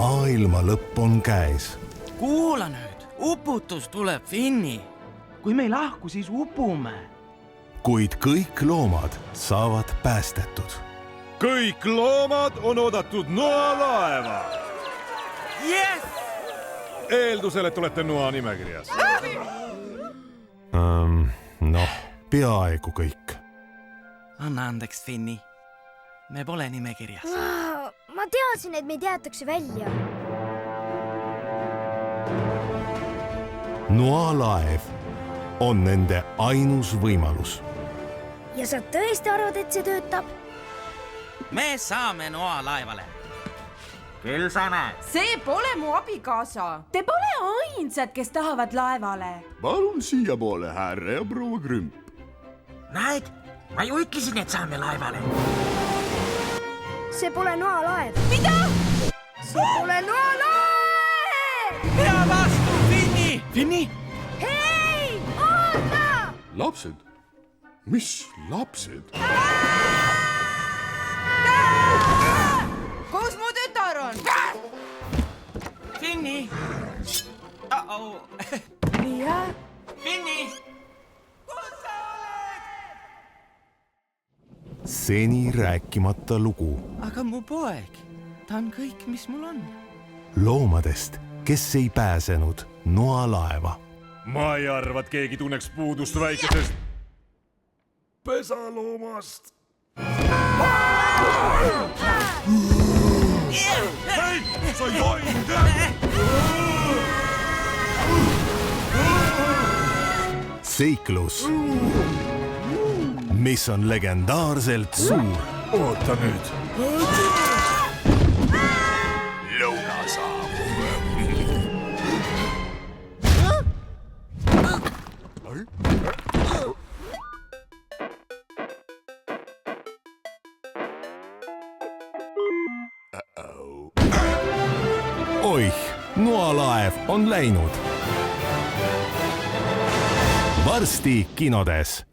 maailma lõpp on käes. Kuula nüüd, uputus tuleb, Finni. Kui me ei lahku, siis upume. Kuid kõik loomad saavad päästetud. Kõik loomad on oodatud noalaeva. Yes! Eeldusel, et olete noa nimekirjas. Noh, peaaegu kõik. Anna andeks, Finni. Me pole nimekirjas. Ma teadsin, et meid jäetakse välja. Noalaev on nende ainus võimalus. Ja sa tõesti arvad, et see töötab? Me saame noalaevale. Küll sa näed. See pole mu abikaasa. Te pole ainsad, kes tahavad laevale. Palun siiapoole, härra ja proua Krümp. Näed, ma ju ütlesin, et saame laevale. See pole noalaev. Mida? See pole noalaev! Pea vastu, Finni! Finni! Hei! Oota! Lapsed? Mis lapsed? Kus mu tütar on? Finni! Uh-oh! Mia? Finni! Kus sa oled? Seni rääkimata lugu Aga mu poeg, ta on kõik, mis mul on. loomadest, kes ei pääsenud noalaeva. Ma ei arva, et keegi tunneks puudust väikesest pesaloomast. Hei, sa ei tohi! Seiklus, mis on legendaarselt suur. Oota nüüd. Lõuna saabub. Oih, noalaev on läinud. Varsti kinodes.